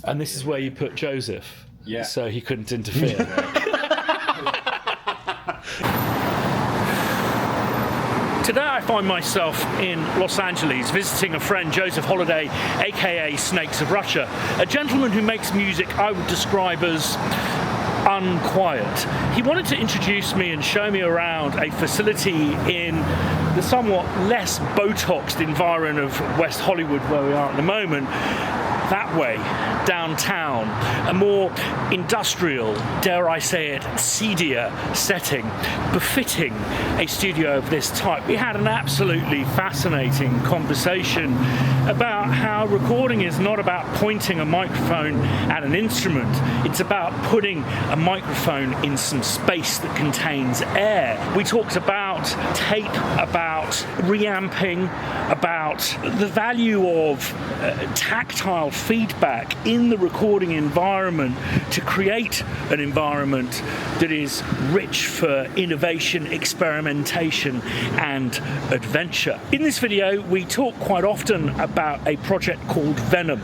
And this is where you put Joseph, Yeah. so he couldn't interfere. Today I find myself in Los Angeles visiting a friend, Joseph Holliday, aka Snakes of Russia, a gentleman who makes music I would describe as unquiet. He wanted to introduce me and show me around a facility in the somewhat less Botoxed environment of West Hollywood, where we are at the moment. That way, downtown, a more industrial, dare I say it, seedier setting, befitting a studio of this type. We had an absolutely fascinating conversation about how recording is not about pointing a microphone at an instrument, it's about putting a microphone in some space that contains air. We talked about tape, about reamping, about the value of tactile feedback in the recording environment to create an environment that is rich for innovation, experimentation, and adventure. In this video, we talk quite often about a project called Venom,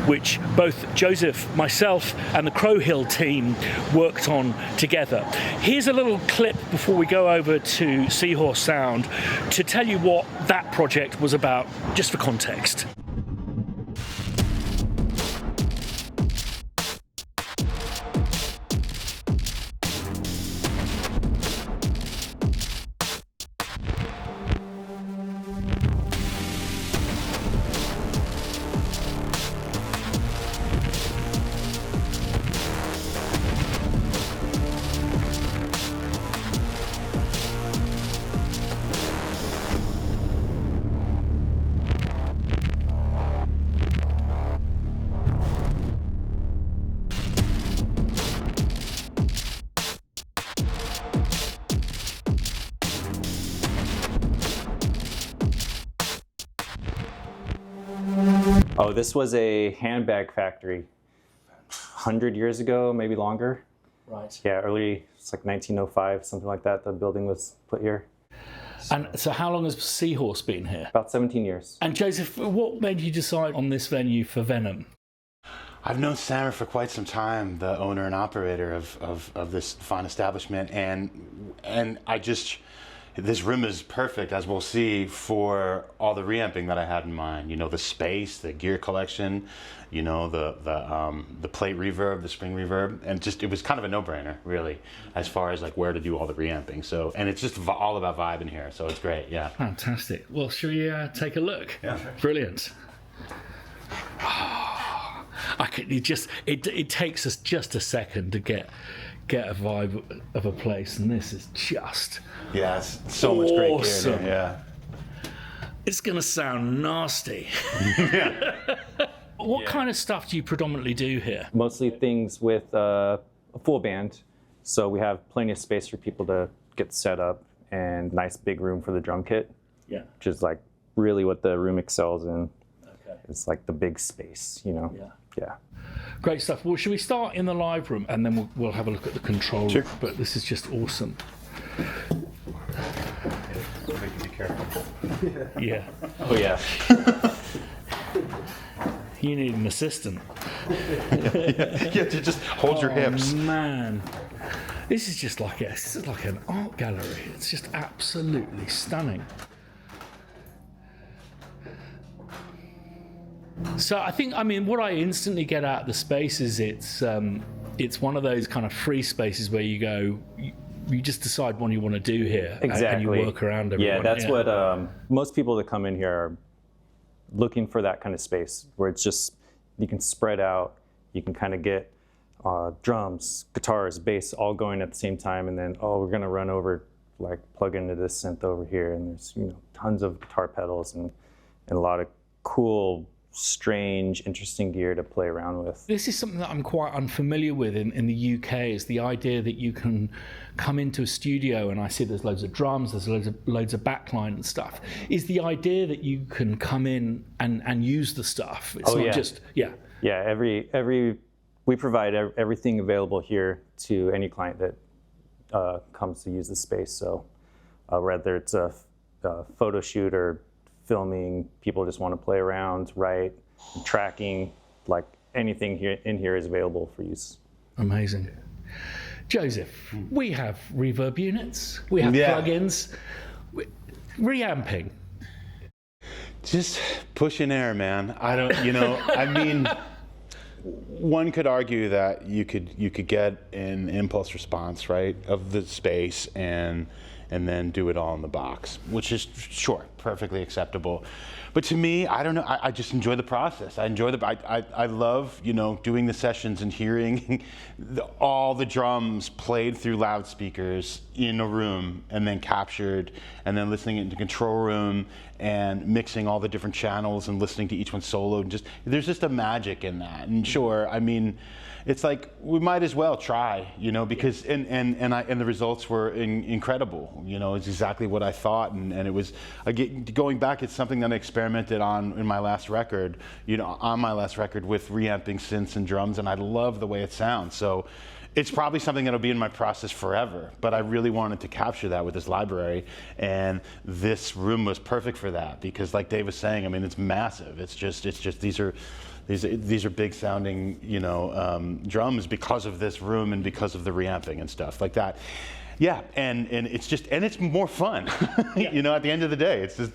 which both Joseph, myself, and the Crow Hill team worked on together. Here's a little clip before we go over to Seahorse Sound to tell you what that project was about, just for context. Oh, this was a handbag factory 100 years ago, maybe longer. Right. Yeah, it's like 1905, something like that. The building was put here. And so how long has Seahorse been here? About 17 years. And Joseph, what made you decide on this venue for Venom? I've known Sammer for quite some time, the owner and operator of this fine establishment, and this room is perfect, as we'll see, for all the reamping that I had in mind. You know, the space, the gear collection, you know, the plate reverb, the spring reverb, and it was kind of a no-brainer, really, as far as like where to do all the reamping. So, and it's just all about vibe in here, so it's great, yeah. Fantastic. Well, should we take a look? Yeah. Brilliant. It takes us just a second to get a vibe of a place, and this is just it's so much great gear in here, yeah. It's gonna sound nasty. Yeah. What kind of stuff do you predominantly do here? Mostly things with a full band. So we have plenty of space for people to get set up and nice big room for the drum kit. Yeah. Which is like really what the room excels in. Okay. It's like the big space, you know? Yeah. Great stuff. Well, should we start in the live room and then we'll have a look at the control room? But this is just awesome. Be careful. Yeah. Oh yeah. You need an assistant. Yeah, to just hold your hips. Man. This is like an art gallery. It's just absolutely stunning. So what I instantly get out of the space is it's one of those kind of free spaces where you go, you just decide what you want to do here. Exactly. And you work around everyone. Yeah, that's what most people that come in here are looking for, that kind of space where it's just, you can spread out, you can kind of get drums, guitars, bass all going at the same time, and then, we're going to run over, like plug into this synth over here, and there's, you know, tons of guitar pedals and a lot of cool, strange, interesting gear to play around with. This is something that I'm quite unfamiliar with in the UK, is the idea that you can come into a studio and I see there's loads of drums, there's loads of backline and stuff. Is the idea that you can come in and use the stuff? It's not just, Yeah, we provide everything available here to any client that comes to use the space. So whether it's a photo shoot or filming, people just want to play around, write, tracking, like anything here in here is available for use. Amazing. Joseph, we have reverb units, we have plugins, reamping. Just pushing air, man. I don't, I mean, one could argue that you could get an impulse response, right, of the space and then do it all in the box, which is sure perfectly acceptable. But to me, I don't know. I just enjoy the process. I enjoy I love doing the sessions and hearing all the drums played through loudspeakers in a room and then captured, and then listening into control room and mixing all the different channels and listening to each one solo. And there's just a magic in that. And sure, I mean, it's like we might as well try, because and the results were incredible. It's exactly what I thought, and it was going back. It's something that I experimented on in my last record, on my last record with reamping synths and drums, and I love the way it sounds. So it's probably something that'll be in my process forever. But I really wanted to capture that with this library, and this room was perfect for that because, like Dave was saying, I mean, it's massive. It's just these are big sounding, drums because of this room and because of the reamping and stuff like that. Yeah, and it's more fun. At the end of the day, it's just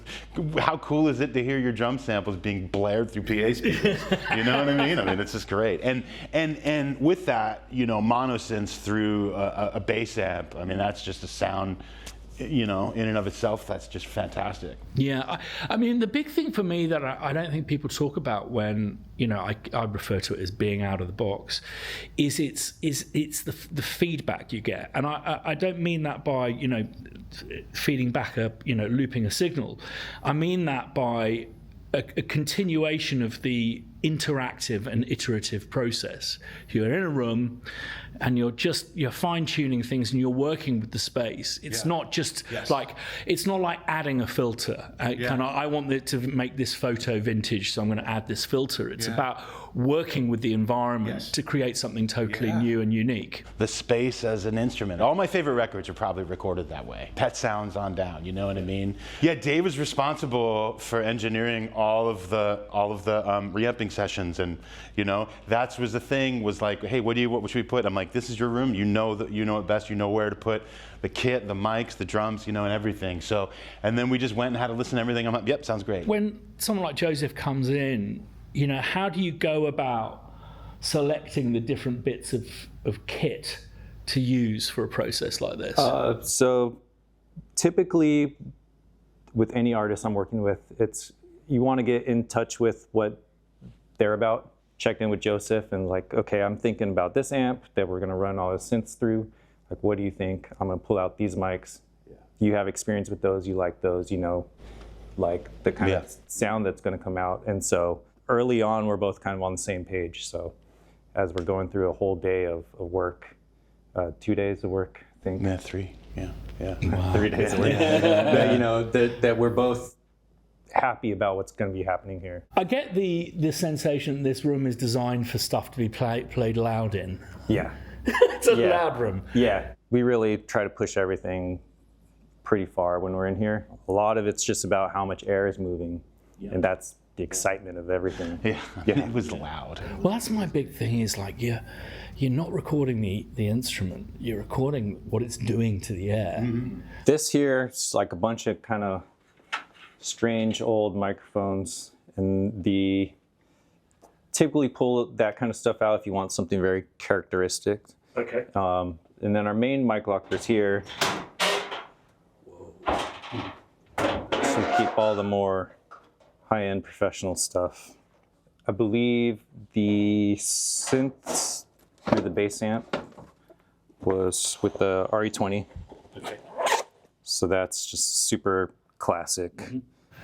how cool is it to hear your drum samples being blared through PA speakers? You know what I mean? I mean, it's just great. And with that, mono synths through a bass amp. I mean, that's just a sound. In and of itself, that's just fantastic. Yeah, I mean, the big thing for me that I don't think people talk about when, I refer to it as being out of the box, is it's the feedback you get. And I don't mean that by, feeding back looping a signal. I mean that by a continuation of the interactive and iterative process. You're in a room and you're fine-tuning things and you're working with the space. It's not just it's not like adding a filter. I want it to make this photo vintage, so I'm going to add this filter. It's about working with the environment to create something totally new and unique. The space as an instrument. All my favorite records are probably recorded that way. Pet Sounds on down, you know what I mean? Yeah, Dave was responsible for engineering all of the reamping sessions, and that was the thing, was like, hey, what should we put? I'm like, this is your room, you know it best, you know where to put the kit, the mics, the drums, and everything. So, and then we just went and had to listen to everything. I'm like, yep, sounds great. When someone like Joseph comes in, how do you go about selecting the different bits of kit to use for a process like this? So typically with any artist I'm working with, you want to get in touch with what they're about. Check in with Joseph and like, okay, I'm thinking about this amp that we're going to run all the synths through. Like, what do you think? I'm going to pull out these mics. You have experience with those, you like those, like the kind of sound that's going to come out. And so early on, we're both kind of on the same page. So as we're going through a whole day of work, 2 days of work, I think. Yeah, 3. Yeah. Wow. 3 days of work. That we're both happy about what's going to be happening here. I get the sensation this room is designed for stuff to be played loud in. Yeah. It's a loud room. Yeah. We really try to push everything pretty far when we're in here. A lot of it's just about how much air is moving, and that's the excitement of everything. Yeah. It was loud. Well, that's my big thing, is like you're not recording the instrument, you're recording what it's doing to the air. Mm-hmm. This here is like a bunch of kind of strange old microphones, and typically pull that kind of stuff out if you want something very characteristic. Okay. And then our main mic lockers here. So keep all the more high-end professional stuff. I believe the synths through the bass amp was with the RE20. Okay. So that's just super classic. Mm-hmm.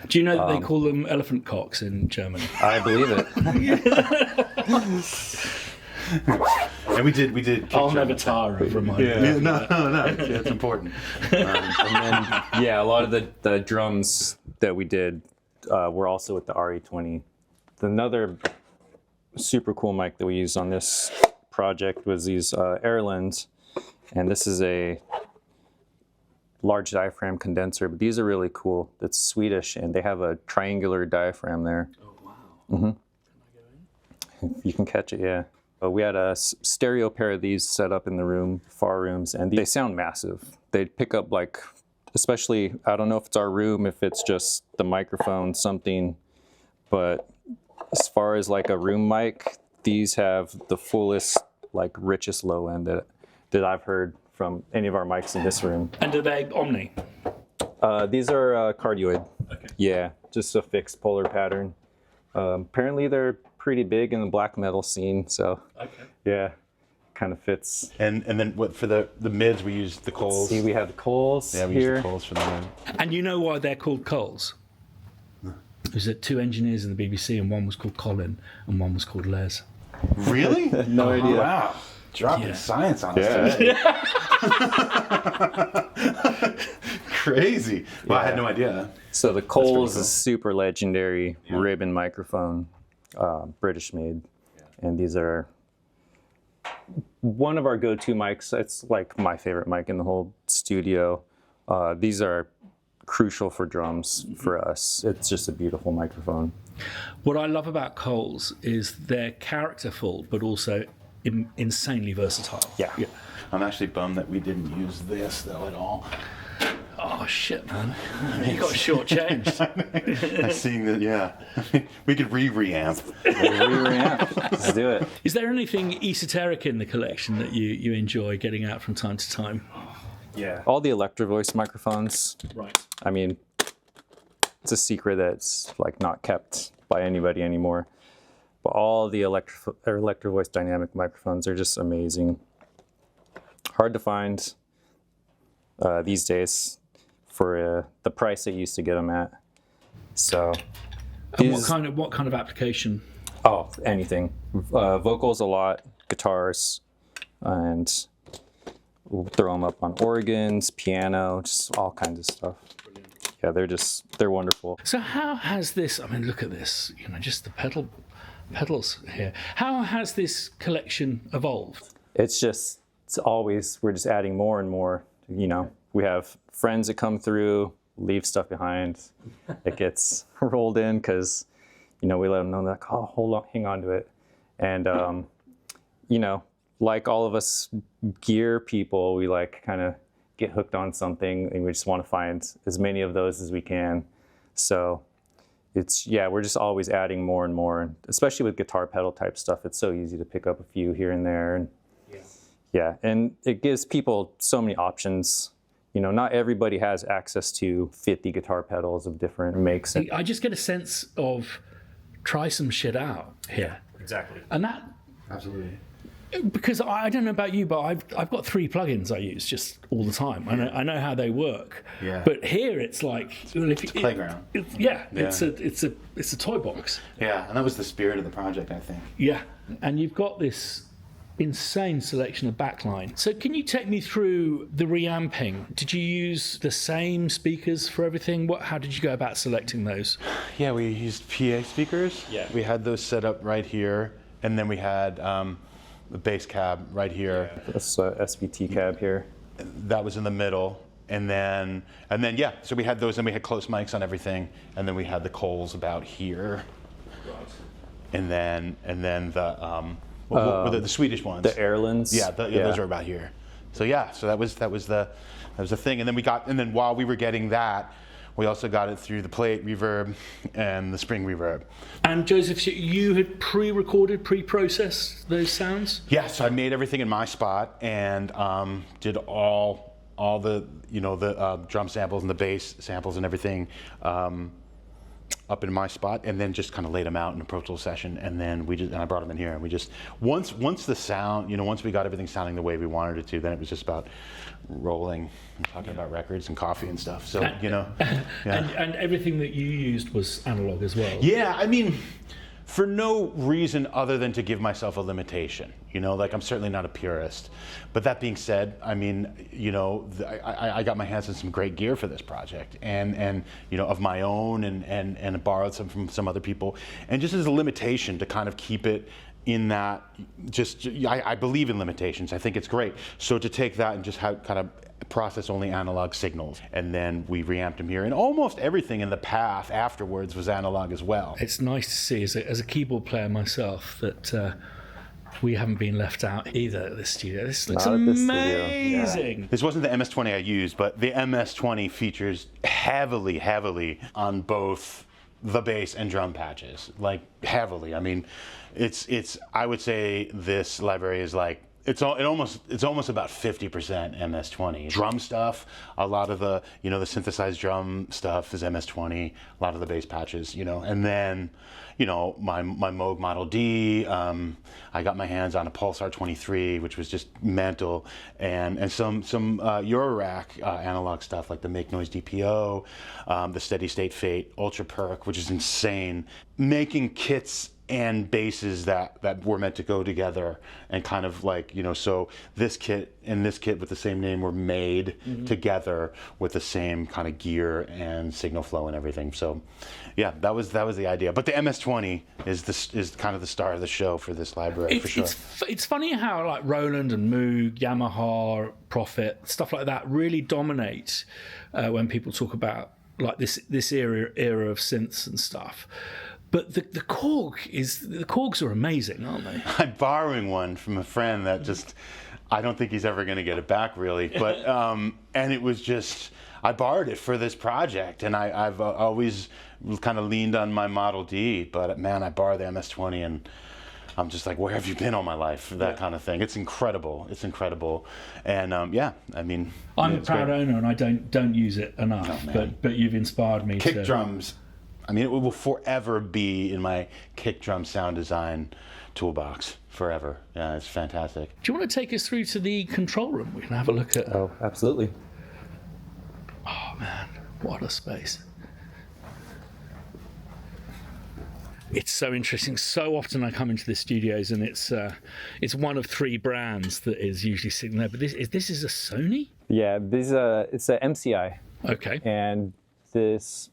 Do you know that they call them elephant cocks in Germany? I believe it. And we did. I'll never tire of reminding. Yeah. No. It's important. And then, a lot of the drums that we did were also with the RE20. Another super cool mic that we used on this project was these Erlens, and this is a large diaphragm condenser, but these are really cool. It's Swedish, and they have a triangular diaphragm there. Oh, wow. Mm-hmm. Can I go you can catch it, yeah. We had a stereo pair of these set up in the room, far rooms, and they sound massive. They pick up like, especially, I don't know if it's our room, if it's just the microphone, something, but as far as like a room mic, these have the fullest, like richest low end that I've heard from any of our mics in this room. And are they Omni? These are cardioid. Okay. Yeah, just a fixed polar pattern. Apparently they're pretty big in the black metal scene, so yeah, kind of fits. And then what for the mids we used the Coles. See, we have the Coles Yeah, we here. used the Coles for the mid. And you know why they're called Coles? There's two engineers in the BBC, and one was called Colin, and one was called Les. Really? No idea. Wow. Dropping Yeah. science on us. Yeah. Crazy. Well, I had no idea. So the Coles cool. is super legendary ribbon microphone, British made, and these are one of our go-to mics. It's like my favorite mic in the whole studio. These are crucial for drums for us. It's just a beautiful microphone. What I love about Coles is they're characterful, but also insanely versatile. Yeah. I'm actually bummed that we didn't use this though at all. Oh shit, man! You got shortchanged. I'm seeing that. Yeah, we could reamp. Let's do it. Is there anything esoteric in the collection that you enjoy getting out from time to time? Yeah. All the Electro Voice microphones. Right. I mean, it's a secret that's like not kept by anybody anymore. But all the Electro Voice dynamic microphones are just amazing. Hard to find these days for the price they used to get them at. So, And what kind of application? Oh, anything. Vocals a lot, guitars, and we'll throw them up on organs, piano, just all kinds of stuff. Yeah, they're wonderful. So how has this? I mean, look at this. You know, just the pedals here. How has this collection evolved? It's always, we're just adding more and more. You know, we have friends that come through, leave stuff behind. It gets rolled in because, you know, we let them know, like, oh, hold on, hang on to it. And, you know, like all of us gear people, we like kind of get hooked on something and we just want to find as many of those as we can. So we're just always adding more and more, especially with guitar pedal type stuff. It's so easy to pick up a few here and there. And yeah, and it gives people so many options. You know, not everybody has access to 50 guitar pedals of different makes. I just get a sense of try some shit out here. Exactly. And that, Absolutely. because I don't know about you, but I've got 3 plugins I use just all the time. I know how they work. Yeah. But here it's like it's playground. It's a toy box. Yeah, and that was the spirit of the project, I think. Yeah, and you've got this insane selection of backline. So can you take me through the reamping? Did you use the same speakers for everything? How did you go about selecting those? Yeah, we used PA speakers. Yeah. We had those set up right here, and then we had the bass cab right here. That's a SVT cab here. That was in the middle. And then yeah, so we had those, and we had close mics on everything, and then we had the Coles about here. Right. And then the Swedish ones. The Erlins. Yeah, those are about here. So yeah, so that was the thing. And then while we were getting that, we also got it through the plate reverb and the spring reverb. And Joseph, you had pre-recorded, pre-processed those sounds? Yeah, so I made everything in my spot and did all the drum samples and the bass samples and everything up in my spot, and then just kind of laid them out in a Pro Tools session, and then I brought them in here, and we just once the sound, once we got everything sounding the way we wanted it to, then it was just about rolling and talking about records and coffee and stuff. So yeah. And everything that you used was analog as well. Yeah, I mean, for no reason other than to give myself a limitation. Like I'm certainly not a purist. But that being said, I mean, I got my hands on some great gear for this project, and of my own, and borrowed some from some other people, and just as a limitation to kind of keep it in that I believe in limitations. I think it's great. So to take that and just kind of process only analog signals, and then we reamped them here, and almost everything in the path afterwards was analog as well. It's nice to see, as a keyboard player myself, that we haven't been left out either at this studio. This looks amazing. Yeah. This wasn't the MS-20 I used, but the MS-20 features heavily on both the bass and drum patches, like heavily. I mean, it's I would say this library is like it's almost about 50% MS-20. Drum stuff, a lot of the the synthesized drum stuff is MS-20. A lot of the bass patches, and then my Moog Model D. I got my hands on a Pulsar 23, which was just mental, and some Eurorack analog stuff like the Make Noise DPO, the Steady State Fate Ultra Perk, which is insane. Making kits and basses that were meant to go together, and kind of like so this kit and this kit with the same name were made together with the same kind of gear and signal flow and everything. So yeah, that was the idea. But the MS-20 is kind of the star of the show for this library, for sure. It's funny how like Roland and Moog, Yamaha, Prophet, stuff like that really dominate when people talk about like this era of synths and stuff. But the Korgs are amazing, aren't they? I'm borrowing one from a friend that just, I don't think he's ever going to get it back, really. But and it was just, I borrowed it for this project, and I've always kind of leaned on my Model D. But man, I borrowed the MS-20, and I'm just like, where have you been all my life? That kind of thing. It's incredible. It's incredible, and I mean, I'm a proud owner, and I don't use it enough. But you've inspired me. Kick drums. I mean, it will forever be in my kick drum sound design toolbox, forever. Yeah, it's fantastic. Do you want to take us through to the control room? We can have a look at. Oh, absolutely. Oh man, what a space! It's so interesting. So often I come into the studios, and it's one of three brands that is usually sitting there. But this is a Sony. Yeah, it's a MCI. Okay. And this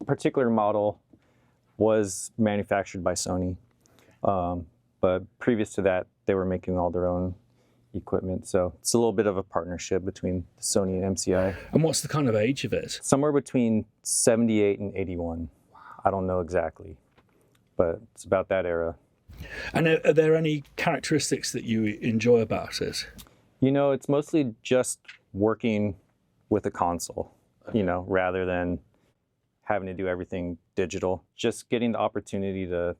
particular model was manufactured by Sony, but previous to that, they were making all their own equipment. So it's a little bit of a partnership between Sony and MCI. And what's the kind of age of it? Somewhere between 78 and 81. I don't know exactly, but it's about that era. And are there any characteristics that you enjoy about it? It's mostly just working with a console, rather than having to do everything digital. Just getting the opportunity to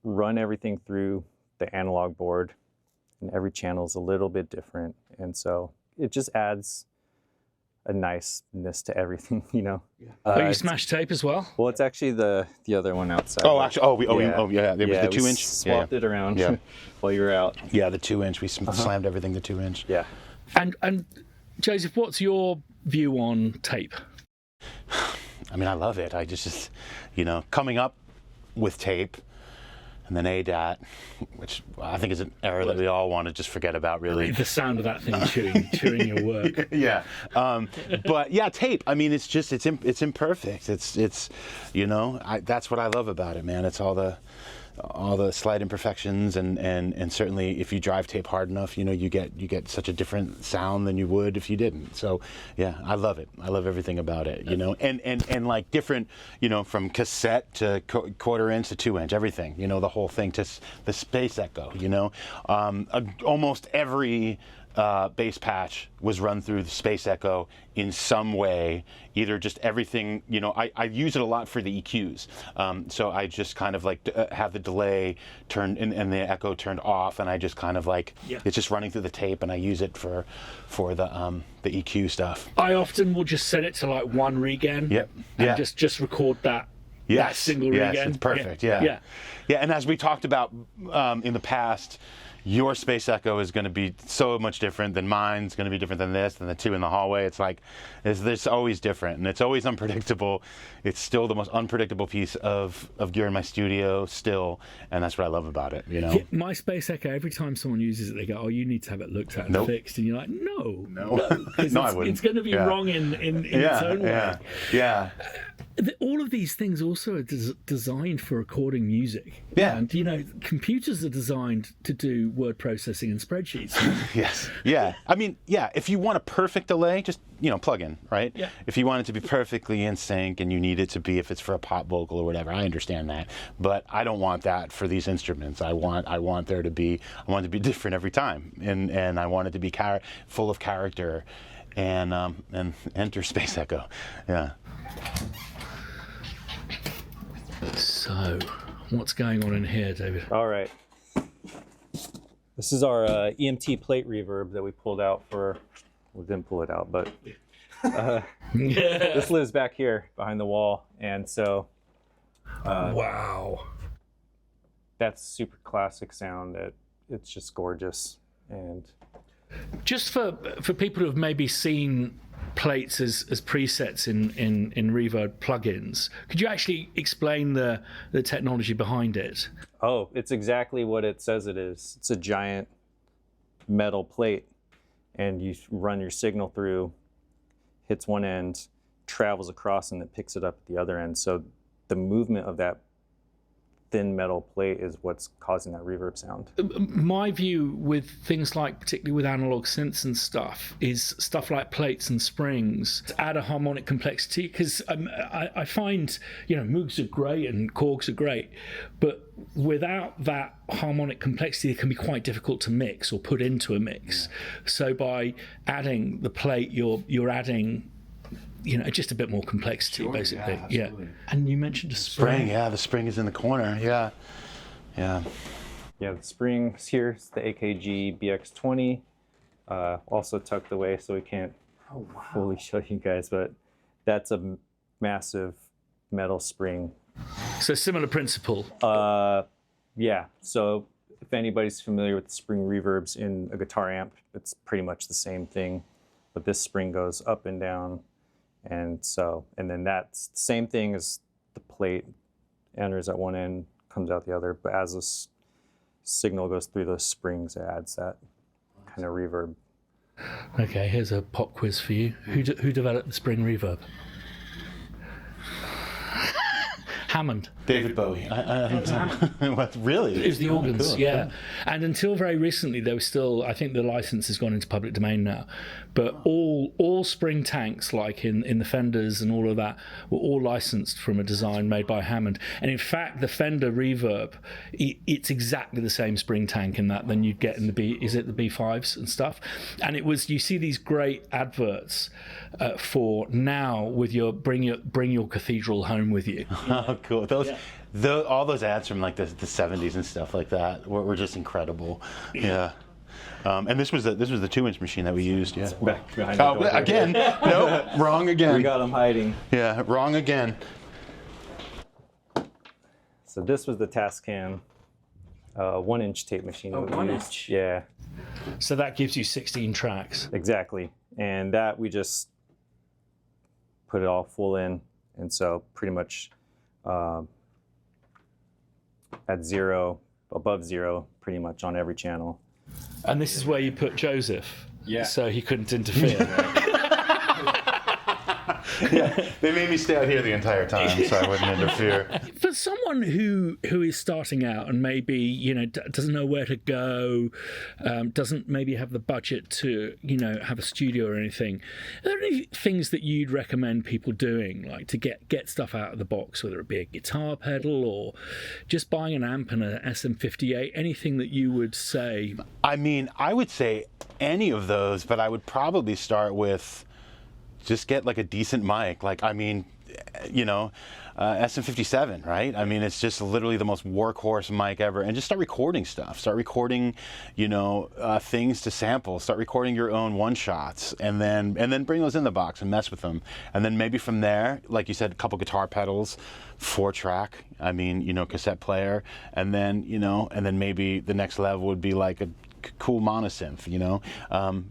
run everything through the analog board, and every channel is a little bit different. And so it just adds a niceness to everything, you smash tape as well? Well, it's actually the other one outside. Oh, actually, yeah. There was the 2-inch. We swapped it around while you were out. Yeah, the 2-inch. We slammed everything to 2-inch. Yeah. And Joseph, what's your view on tape? I mean, I love it. I just coming up with tape, and then ADAT, which I think is an era that we all want to just forget about, really. The sound of that thing chewing your work. Yeah, but yeah, tape. I mean, it's imperfect. It's that's what I love about it, man. It's all the slight imperfections, and certainly if you drive tape hard enough, you get such a different sound than you would if you didn't. So yeah, I love it. I love everything about it, and like different, from cassette to quarter-inch to 2-inch, everything, the whole thing, to the space echo, almost every bass patch was run through the Space Echo in some way, either just everything, I use it a lot for the EQs. So I just kind of like have the delay turned and the echo turned off, and I just kind of like, it's just running through the tape, and I use it for the EQ stuff. I often will just set it to like one regen. Yep. And just record that. That single regen. It's perfect. Yeah. And as we talked about in the past, your Space Echo is going to be so much different than mine's going to be different than this, than the two in the hallway. It's like, it's always different, and it's always unpredictable. It's still the most unpredictable piece of gear in my studio still, and that's what I love about it, you know? Yeah, my Space Echo, every time someone uses it, they go, oh, you need to have it looked at and fixed. And you're like, no. No, I wouldn't. It's going to be wrong in its own way. Yeah. All of these things also are designed for recording music. Yeah. And, you know, computers are designed to do word processing and spreadsheets. Yes. Yeah. I mean, yeah, if you want a perfect delay, just, you know, plug in, right? Yeah. If you want it to be perfectly in sync and you need it to be, if it's for a pop vocal or whatever, I understand that. But I don't want that for these instruments. I want there to be, I want it to be different every time. And I want it to be full of character and enter Space Echo. Yeah. So, what's going on in here, David? All right. This is our EMT plate reverb that we pulled out for, we didn't pull it out, but this lives back here behind the wall. And so, wow. That's super classic sound. It's just gorgeous. And just for people who have maybe seen plates as presets in Reverb plugins, could you actually explain the technology behind it? Oh, it's exactly what it says it is. It's a giant metal plate, and you run your signal through, hits one end, travels across, and it picks it up at the other end. So the movement of that thin metal plate is what's causing that reverb sound. My view with things like, particularly with analog synths and stuff, is stuff like plates and springs add a harmonic complexity, because I find, you know, Moogs are great and Korgs are great, but without that harmonic complexity, it can be quite difficult to mix or put into a mix. So by adding the plate, you're adding, you know, just a bit more complexity, basically. Yeah. And you mentioned a spring. Yeah, the spring is in the corner. Yeah. Yeah, the spring's here. It's the AKG BX20, also tucked away, so we can't fully show you guys, but that's a massive metal spring. So similar principle. Yeah, so if anybody's familiar with the spring reverbs in a guitar amp, it's pretty much the same thing, but this spring goes up and down. And then that's the same thing as the plate enters at one end, comes out the other. But as this signal goes through those springs, it adds that kind of reverb. Okay, here's a pop quiz for you. Who developed the spring reverb? Hammond. David Bowie. What, really? It was the organs, cool. yeah. And until very recently, there was still, I think the license has gone into public domain now, but all spring tanks, like in the Fenders and all of that, were all licensed from a design made by Hammond. And in fact, the Fender Reverb, it's exactly the same spring tank in that than you'd get in the B5s and stuff. And it was, you see these great adverts for now with your bring your cathedral home with you. Oh, cool. All those ads from like the 70s and stuff like that were just incredible. Yeah. And this was the 2-inch machine that we used. Yeah. Back behind the door. Again. No, wrong again. We got them hiding. Yeah, wrong again. So this was the Tascam 1-inch tape machine. Oh, 1-inch. Yeah. So that gives you 16 tracks. Exactly. And that we just put it all full in. And so pretty much at zero, above zero, pretty much on every channel. And this is where you put Joseph, yeah, so he couldn't interfere. Yeah, they made me stay out here the entire time so I wouldn't interfere. For someone who is starting out and maybe, you know, doesn't know where to go, doesn't maybe have the budget to, you know, have a studio or anything, are there any things that you'd recommend people doing, like to get stuff out of the box, whether it be a guitar pedal or just buying an amp and a SM58, anything that you would say? I mean, I would say any of those, but I would probably start with just get like a decent mic. Like, I mean, SM57, right? I mean, it's just literally the most workhorse mic ever. And just start recording stuff. Start recording, things to sample. Start recording your own one-shots, and then bring those in the box and mess with them. And then maybe from there, like you said, a couple guitar pedals, 4-track. I mean, cassette player, and then maybe the next level would be like a cool monosynth.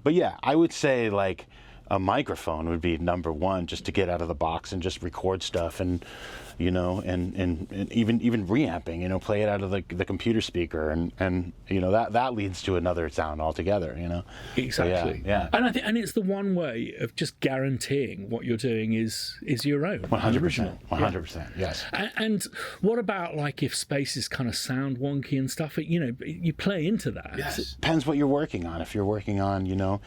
But yeah, I would say like a microphone would be number one, just to get out of the box and just record stuff, and and even reamping, play it out of the computer speaker, and that leads to another sound altogether, Exactly. So yeah. And I think, and it's the one way of just guaranteeing what you're doing is your own, 100%, original. 100%, yes. And what about like if spaces kind of sound wonky and stuff? You play into that. Yes. Depends what you're working on. If you're working on,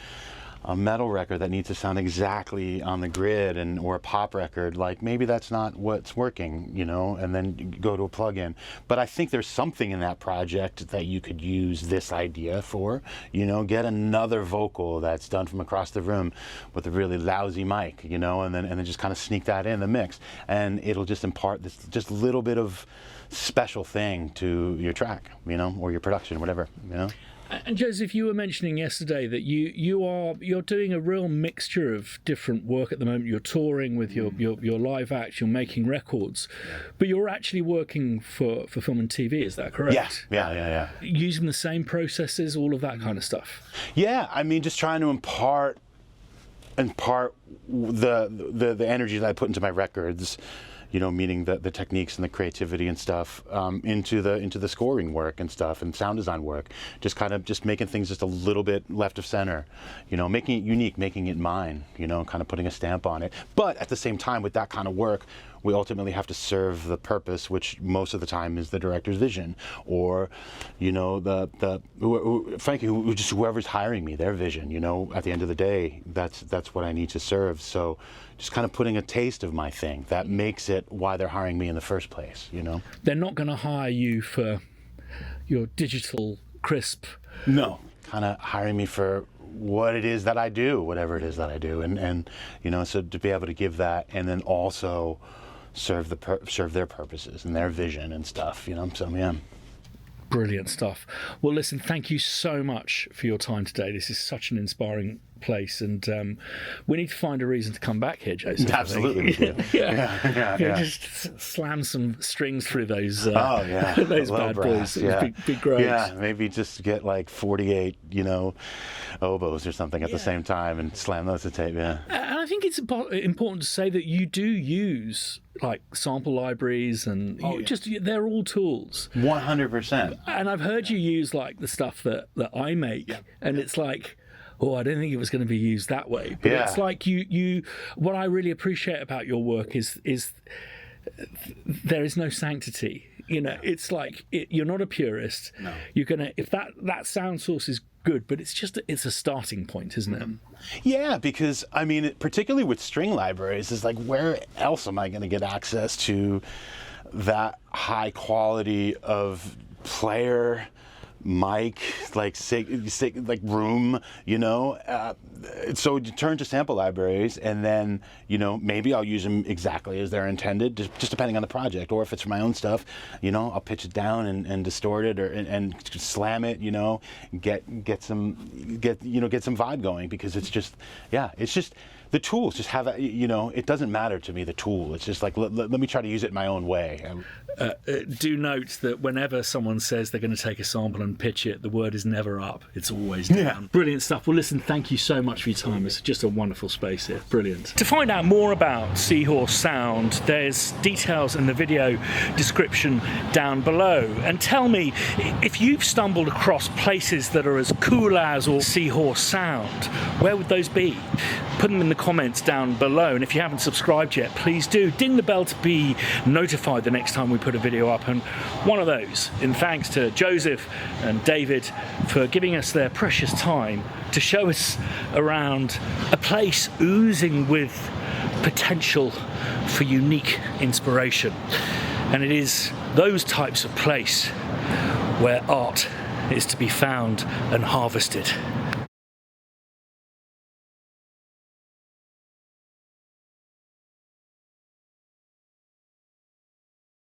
a metal record that needs to sound exactly on the grid, or a pop record, like maybe that's not what's working, and then you go to a plug-in. But I think there's something in that project that you could use this idea for, get another vocal that's done from across the room with a really lousy mic, and then just kind of sneak that in the mix, and it'll just impart this just little bit of special thing to your track, or your production, whatever, And Joseph, you were mentioning yesterday that you're doing a real mixture of different work at the moment. You're touring with your live act, you're making records, but you're actually working for film and TV. Is that correct? Yeah. Using the same processes, all of that kind of stuff. Yeah, I mean, just trying to impart the energy that I put into my records, meaning the techniques and the creativity and stuff, into the scoring work and stuff and sound design work. Just making things just a little bit left of center, making it unique, making it mine, kind of putting a stamp on it. But at the same time, with that kind of work, we ultimately have to serve the purpose, which most of the time is the director's vision, or frankly, whoever's hiring me, their vision. At the end of the day, that's what I need to serve. So just kind of putting a taste of my thing that makes it why they're hiring me in the first place. They're not going to hire you for your digital crisp. No, kind of hiring me for what it is that I do, whatever it is that I do, and so to be able to give that, and then also serve their purposes and their vision and stuff, so yeah. Brilliant stuff. Well, listen, thank you so much for your time today. This is such an inspiring place, and we need to find a reason to come back here, Joseph. Absolutely. Yeah. Just slam some strings through those those bad brass, boys. It'd be great. Yeah, maybe just get like 48 oboes or something at the same time and slam those to tape. Yeah. And I think it's important to say that you do use like sample libraries, and they're all tools. 100%. And I've heard you use like the stuff that I make, and it's like, I didn't think it was going to be used that way. But it's like you. What I really appreciate about your work is there is no sanctity. It's like you're not a purist. No. You're gonna, if that sound source is good, but it's a starting point, isn't it? Yeah, because I mean, particularly with string libraries, is like, where else am I going to get access to that high quality of player, mic, like room, so you turn to sample libraries, and then maybe I'll use them exactly as they're intended, just depending on the project, or if it's for my own stuff, I'll pitch it down and distort it, or and slam it, get some vibe going, because it's just the tools just have it doesn't matter to me, the tool. It's just like, let me try to use it my own way. Do note that whenever someone says they're going to take a sample and pitch it, the word is never up, it's always down. Yeah. Brilliant stuff. Well, listen, thank you so much for your time. It's just a wonderful space here. Brilliant. To find out more about Seahorse Sound, there's details in the video description down below. And tell me, if you've stumbled across places that are as cool as or Seahorse Sound, where would those be? Put them in the comments down below, and if you haven't subscribed yet, please do. Ding the bell to be notified the next time we put a video up, and one of those in thanks to Joseph and David for giving us their precious time to show us around a place oozing with potential for unique inspiration. And it is those types of place where art is to be found and harvested.